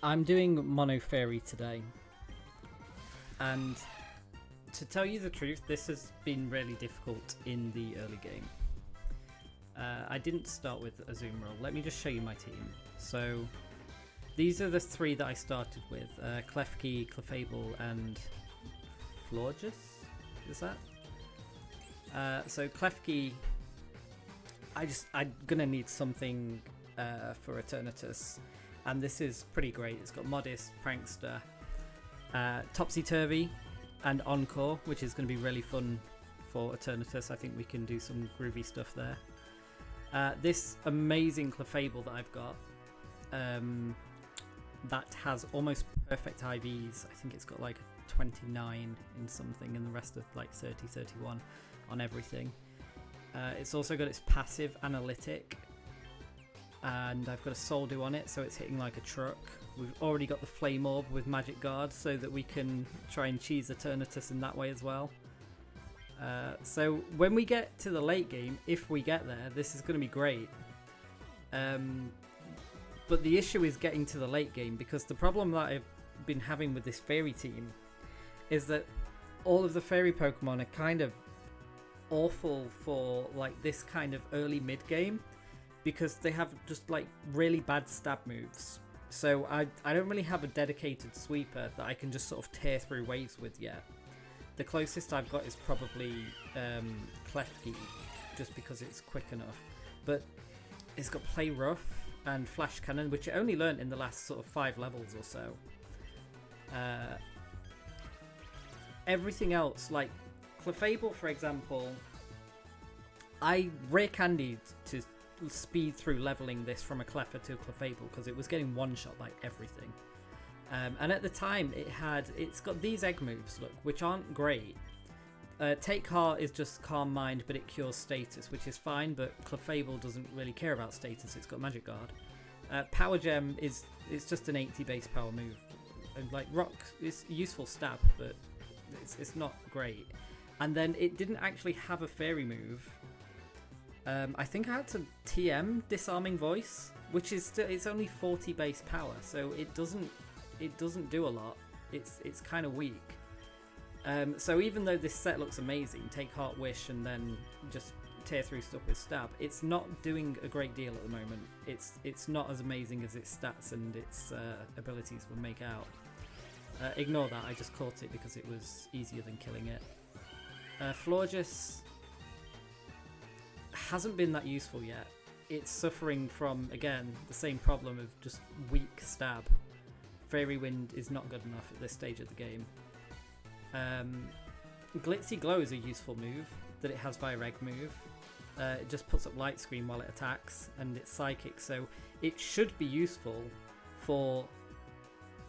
I'm doing Mono Fairy today, and to tell you the truth, this has been really difficult in the early game. I didn't start with Azumarill. Let me just show you my team. So these are the three that I started with: Klefki, Clefable, and Florges. Is that? So Klefki, I'm gonna need something for Eternatus, and this is pretty great. It's got Modest, Prankster, Topsy Turvy, and Encore, which is going to be really fun for Eternatus. I think we can do some groovy stuff there. This amazing Clefable that I've got, that has almost perfect IVs. I think it's got like 29 in something, and the rest of like 30, 31 on everything. It's also got its passive Analytic, and I've got a Soldew on it, so it's hitting like a truck. We've already got the Flame Orb with Magic Guard, so that we can try and cheese Eternatus in that way as well. So when we get to the late game, if we get there, this is going to be great. But the issue is getting to the late game, because the problem that I've been having with this Fairy team is that all of the Fairy Pokemon are kind of awful for like this kind of early mid game, because they have just like really bad stab moves. So I don't really have a dedicated sweeper that I can just sort of tear through waves with yet. The closest I've got is probably Klefki, just because it's quick enough. But it's got Play Rough and Flash Cannon, which I only learnt in the last sort of 5 levels or so. Everything else, like Clefable, for example, I rare candied to speed through leveling this from a Cleffa to a Clefable, because it was getting one-shot like everything. And at the time, it's got these egg moves, look, which aren't great. Take Heart is just Calm Mind, but it cures status, which is fine, but Clefable doesn't really care about status. It's got Magic Guard. Power Gem it's just an 80 base power move. And like Rock is a useful stab, but it's not great. And then it didn't actually have a fairy move. I think I had to TM Disarming Voice, which is still, it's only 40 base power, so it doesn't do a lot. It's kind of weak. So even though this set looks amazing, take Heart Wish and then just tear through stuff with Stab, it's not doing a great deal at the moment. It's not as amazing as its stats and its abilities would make out. Ignore that, I just caught it because it was easier than killing it. Florges hasn't been that useful yet. It's suffering from, again, the same problem of just weak stab. Fairy Wind is not good enough at this stage of the game. Glitzy Glow is a useful move that it has via Egg move. It just puts up Light Screen while it attacks, and it's psychic, so it should be useful for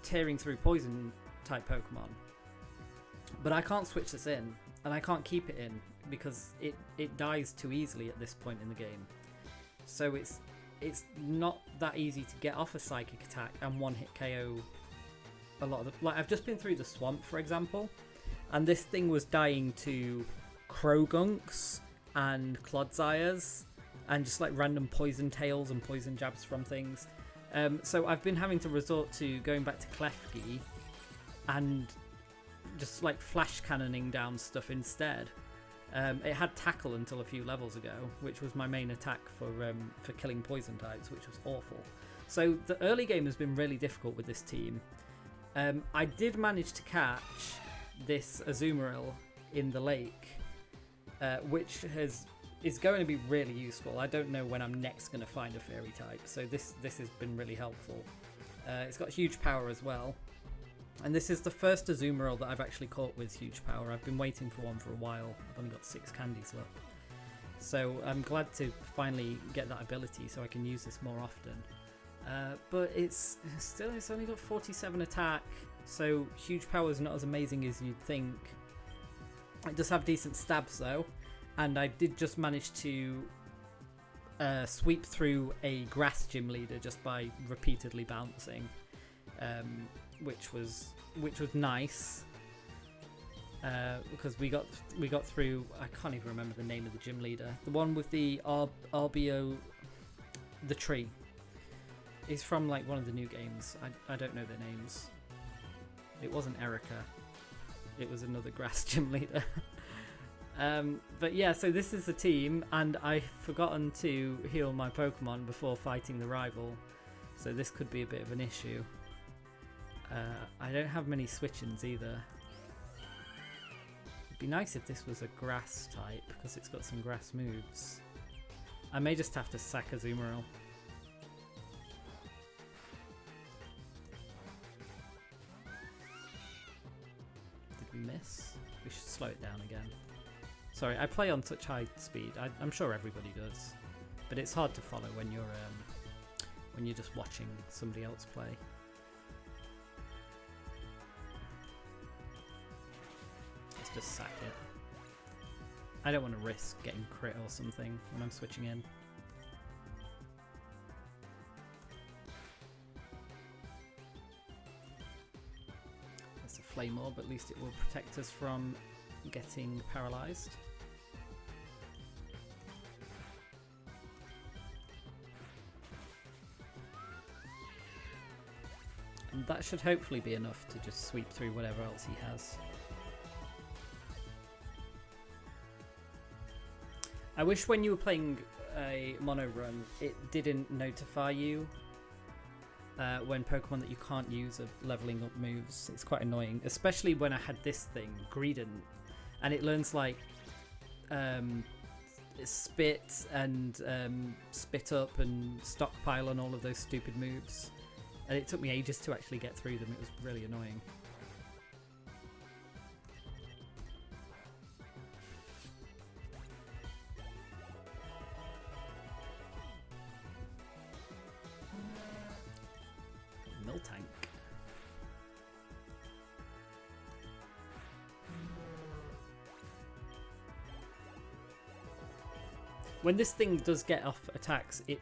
tearing through poison type Pokemon. But I can't switch this in, and I can't keep it in because it dies too easily at this point in the game. So it's not that easy to get off a psychic attack and one-hit KO a lot of the... Like, I've just been through the swamp, for example, and this thing was dying to Crogunks and Clodsires and just like random poison tails and poison jabs from things. So I've been having to resort to going back to Klefki and just like flash cannoning down stuff instead. It had Tackle until a few levels ago, which was my main attack for killing poison types, which was awful. So the early game has been really difficult with this team. I did manage to catch this Azumarill in the lake, which is going to be really useful. I don't know when I'm next going to find a fairy type, so this has been really helpful. It's got huge power as well. And this is the first Azumarill that I've actually caught with huge power. I've been waiting for one for a while. I've only got 6 candies left. So I'm glad to finally get that ability so I can use this more often. But it's only got 47 attack, so huge power is not as amazing as you'd think. It does have decent stabs though, and I did just manage to sweep through a grass gym leader just by repeatedly bouncing. Which was nice, because we got through. I can't even remember the name of the gym leader. The one with the Arbio, the tree. He's from like one of the new games. I don't know their names. It wasn't Erica. It was another grass gym leader. But yeah, so this is the team, and I've forgotten to heal my Pokemon before fighting the rival. So this could be a bit of an issue. I don't have many switch-ins either. It'd be nice if this was a grass type, because it's got some grass moves. I may just have to sack Azumarill. Did we miss? We should slow it down again. Sorry, I play on such high speed. I'm sure everybody does, but it's hard to follow when you're just watching somebody else play. Let's just sack it. I don't want to risk getting crit or something when I'm switching in. That's a Flame Orb, at least it will protect us from getting paralyzed. And that should hopefully be enough to just sweep through whatever else he has. I wish when you were playing a mono run, it didn't notify you when Pokemon that you can't use are leveling up moves. It's quite annoying, especially when I had this thing, Greedent, and it learns like spit and spit up and stockpile and all of those stupid moves. And it took me ages to actually get through them. It was really annoying. Miltank. When this thing does get off attacks, it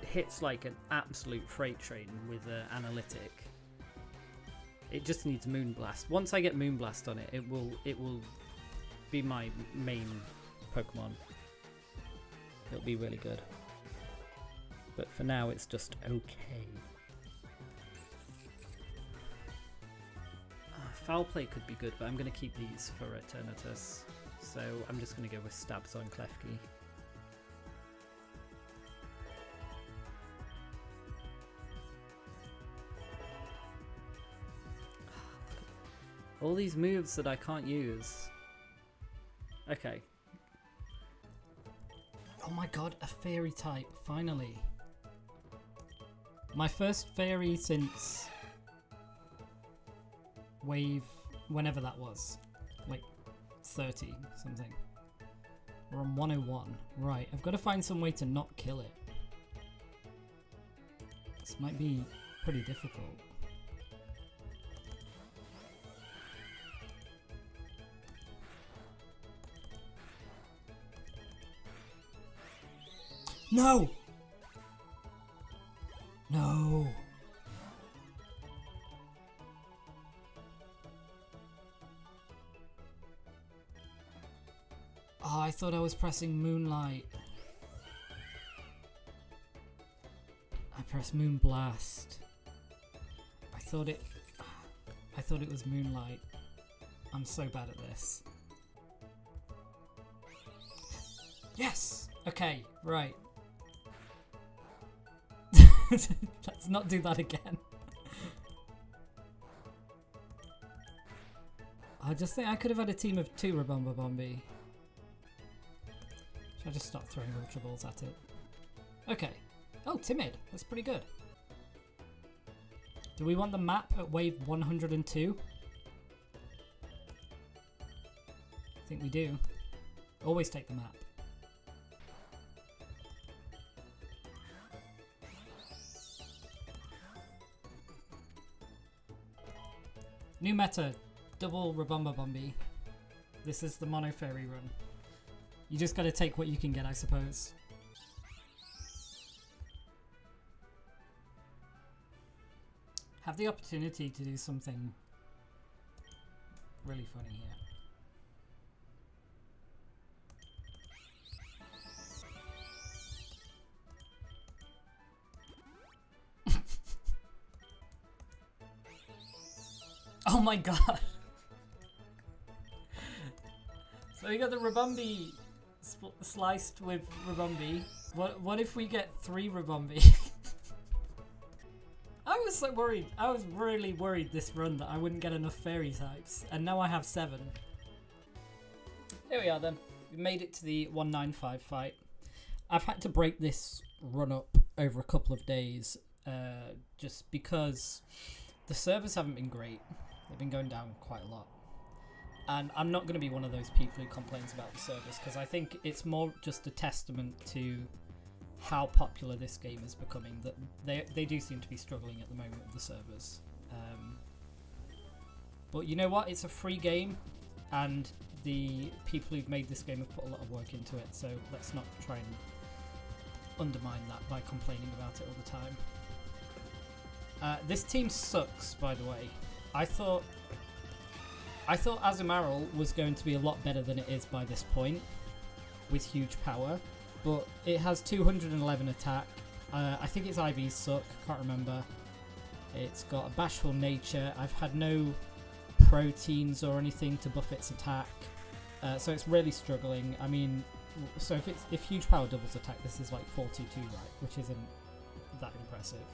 hits like an absolute freight train with analytic. It just needs Moonblast. Once I get Moonblast on it, it will be my main Pokemon. It'll be really good. But for now, it's just okay. Foul Play could be good, but I'm going to keep these for Eternatus. So I'm just going to go with Stabs on Klefki. All these moves that I can't use. Okay. Oh my god, a fairy type, finally. My first fairy since wave, whenever that was. Like 30 something. We're on 101. Right, I've got to find some way to not kill it. This might be pretty difficult. No! No! Oh, I thought I was pressing Moonlight. I pressed Moonblast. I thought it was Moonlight. I'm so bad at this. Yes! Okay, right. Let's not do that again. I just think I could have had a team of 2 Rabomba Bombi. Should I just stop throwing Ultra Balls at it? Okay. Oh, Timid. That's pretty good. Do we want the map at wave 102? I think we do. Always take the map. New meta, double Rabomba Bombi. This is the Mono Fairy run. You just gotta take what you can get, I suppose. Have the opportunity to do something really funny here. Oh my god! So we got the Rabumbi sliced with Rabumbi. What if we get 3 Rabumbi? I was so worried. I was really worried this run that I wouldn't get enough fairy types, and now I have 7. Here we are then. We made it to the 195 fight. I've had to break this run up over a couple of days, just because the servers haven't been great. They've been going down quite a lot. And I'm not going to be one of those people who complains about the servers, because I think it's more just a testament to how popular this game is becoming, that they do seem to be struggling at the moment with the servers. But you know what? It's a free game, and the people who've made this game have put a lot of work into it, so let's not try and undermine that by complaining about it all the time. This team sucks, by the way. I thought Azumarill was going to be a lot better than it is by this point, with huge power, but it has 211 attack. I think its IVs suck, can't remember. It's got a bashful nature. I've had no proteins or anything to buff its attack, so it's really struggling. I mean, so if huge power doubles attack, this is like 422, right, which isn't that impressive.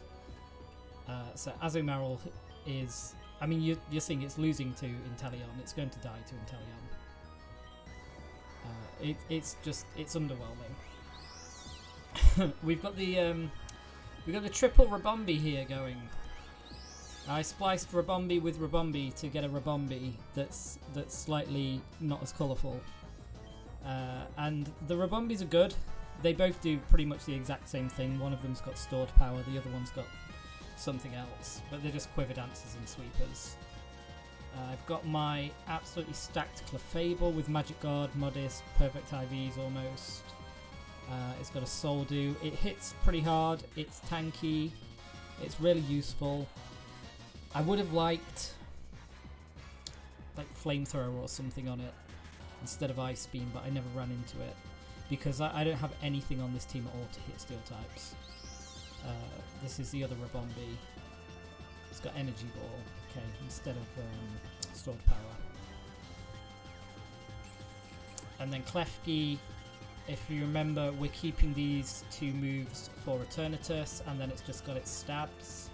So Azumarill is, I mean, you're seeing it's losing to Inteleon. It's going to die to Inteleon. It's underwhelming. We've got the triple Rabumbi here going. I spliced Rabumbi with Rabumbi to get a Rabumbi that's slightly not as colourful. And the Rabumbis are good. They both do pretty much the exact same thing. One of them's got stored power, the other one's got something else, but they're just quiver dancers and sweepers. I've got my absolutely stacked Clefable with Magic Guard, Modest, perfect IVs almost. It's got a Soul Dew. It hits pretty hard, it's tanky, it's really useful. I would have liked like Flamethrower or something on it instead of Ice Beam, but I never ran into it because I don't have anything on this team at all to hit steel types. This is the other Rabumbi. It's got Energy Ball, okay, instead of stored power. And then Klefki, if you remember, we're keeping these 2 moves for Eternatus, and then it's just got its stabs.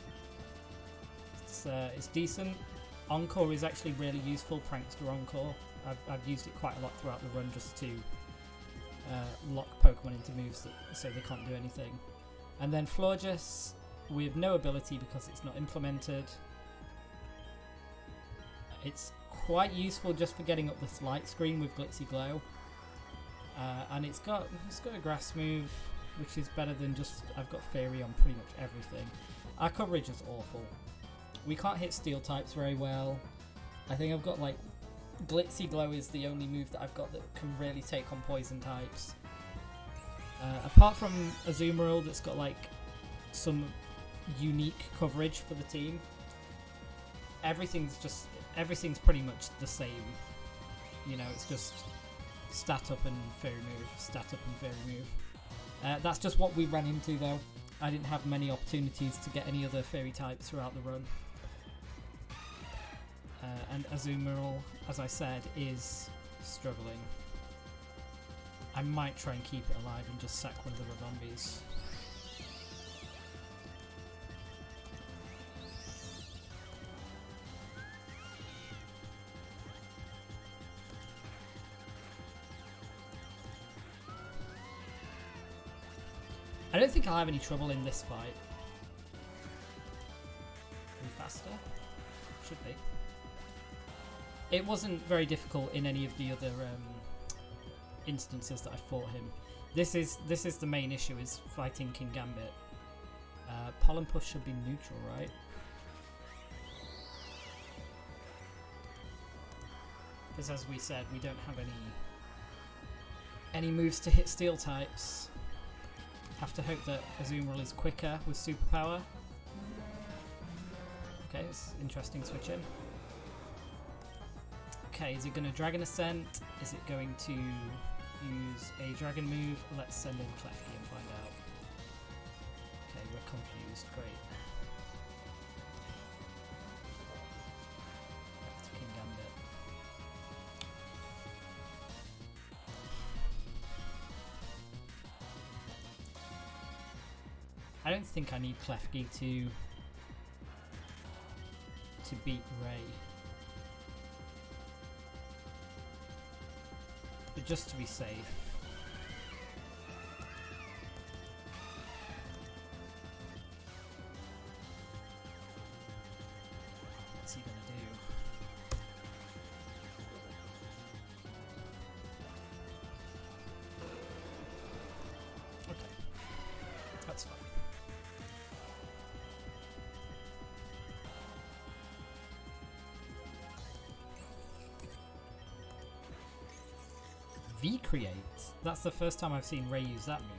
It's decent. Encore is actually really useful, Prankster Encore. I've used it quite a lot throughout the run just to lock Pokemon into moves so they can't do anything. And then Florges with no ability because it's not implemented. It's quite useful just for getting up this light screen with Glitzy Glow. And it's got a grass move, which is better than just, I've got Fairy on pretty much everything. Our coverage is awful. We can't hit steel types very well. I think I've got like Glitzy Glow is the only move that I've got that can really take on poison types. Apart from Azumarill, that's got like some unique coverage for the team. Everything's pretty much the same. You know, it's just stat up and fairy move, stat up and fairy move. That's just what we ran into though. I didn't have many opportunities to get any other fairy types throughout the run. And Azumarill, as I said, is struggling. I might try and keep it alive and just sack one of the Rabumbis. I don't think I'll have any trouble in this fight. Are we faster? Should be. It wasn't very difficult in any of the other instances that I fought him. This is the main issue, is fighting King Gambit. Pollen Push should be neutral, right? Because as we said, we don't have any moves to hit steel types. Have to hope that Azumarill is quicker with superpower. Okay, it's interesting switching. Okay, is it going to Dragon Ascent? Is it going to use a Dragon move? Let's send in Klefki and find out. Okay, we're confused. Great. I don't think I need Klefki to beat Ray. But just to be safe. What's he gonna do? Okay. That's fine. V-Create. That's the first time I've seen Ray use that move.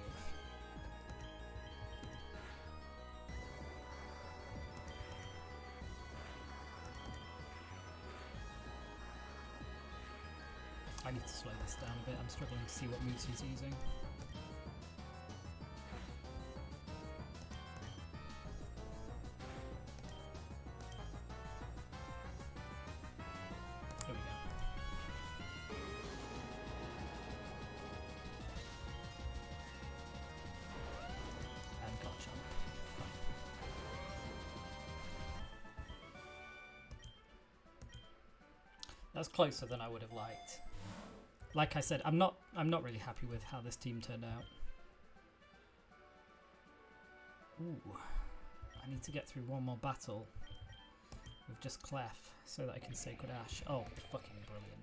I need to slow this down a bit. I'm struggling to see what moves he's using. Here we go. And gotcha. Fine. That's closer than I would have liked. Like I said, I'm not really happy with how this team turned out. Ooh, I need to get through one more battle with just Clef so that I can Sacred Ash. Oh, fucking brilliant.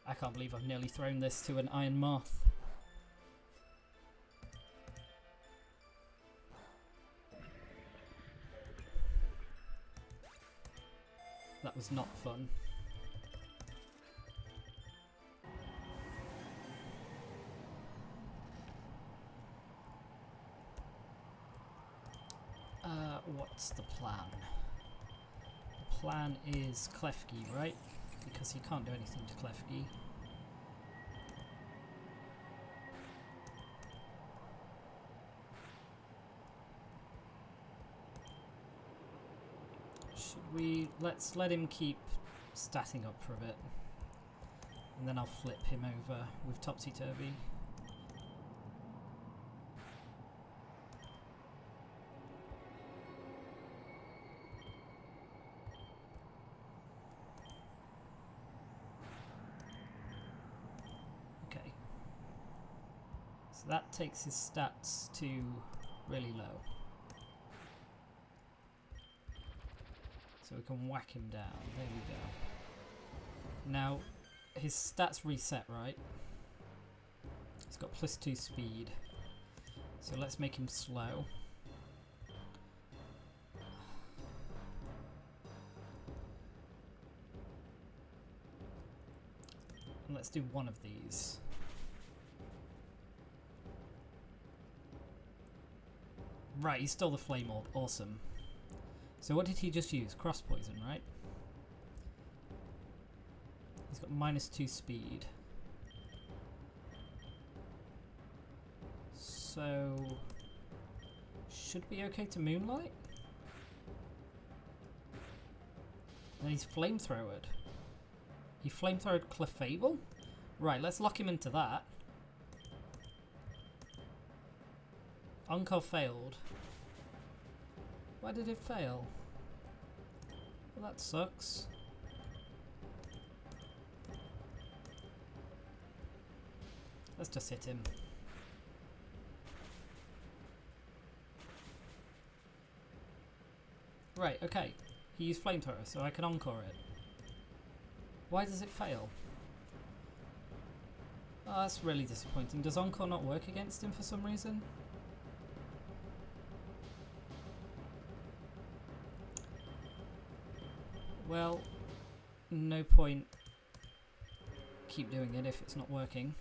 I can't believe I've nearly thrown this to an Iron Moth. That was not fun. What's the plan? The plan is Klefki, right? Because he can't do anything to Klefki. Should we... let's let him keep statting up for a bit. And then I'll flip him over with Topsy-Turvy. That takes his stats to really low. So we can whack him down. There we go. Now, his stats reset, right? He's got +2 speed. So let's make him slow. And let's do one of these. Right, he stole the Flame Orb. Awesome. So what did he just use? Cross Poison, right? He's got -2 speed. So... should be okay to Moonlight? And he's Flamethrowered. He Flamethrowed Clefable? Right, let's lock him into that. Encore failed. Why did it fail? Well, that sucks. Let's just hit him. Right, okay. He used Flamethrower, so I can Encore it. Why does it fail? Oh, that's really disappointing. Does Encore not work against him for some reason? Well, no point keep doing it if it's not working.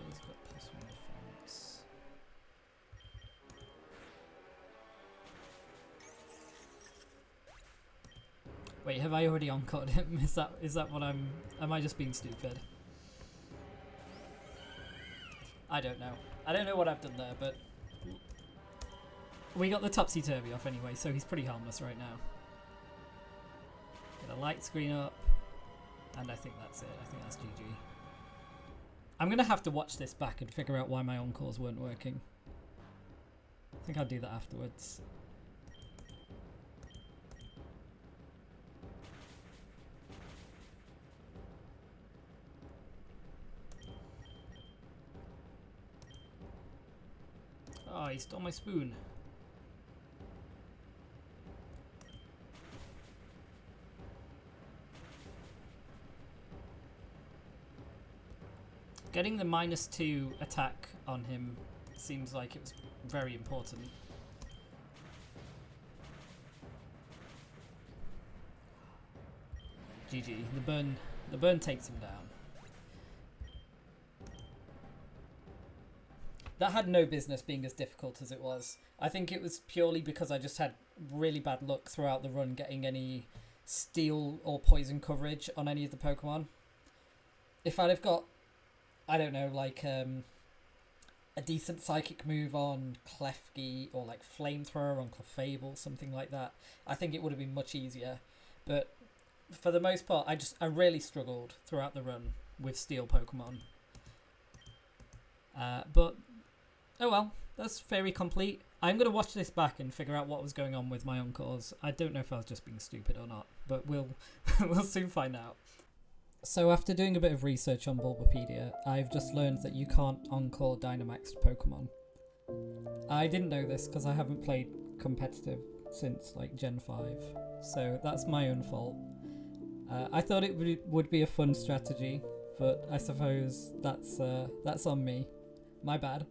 He's got +1. Wait, have I already encored him? Is that what I'm... Am I just being stupid? I don't know. I don't know what I've done there, but... We got the topsy-turvy off anyway, so he's pretty harmless right now. Get a light screen up. And I think that's it. I think that's GG. I'm going to have to watch this back and figure out why my encores weren't working. I think I'll do that afterwards. Oh, he stole my spoon. Getting the -2 attack on him seems like it was very important. GG. The burn takes him down. That had no business being as difficult as it was. I think it was purely because I just had really bad luck throughout the run getting any steel or poison coverage on any of the Pokemon. If I'd have got, I don't know, like a decent psychic move on Klefki or like Flamethrower on Clefable, something like that, I think it would have been much easier. But for the most part, I really struggled throughout the run with steel Pokemon. But oh well, that's Fairy complete. I'm going to watch this back and figure out what was going on with my encores. I don't know if I was just being stupid or not, but we'll soon find out. So after doing a bit of research on Bulbapedia, I've just learned that you can't encore Dynamaxed Pokemon. I didn't know this because I haven't played competitive since like Gen 5, so that's my own fault. I thought it would be a fun strategy, but I suppose that's on me. My bad.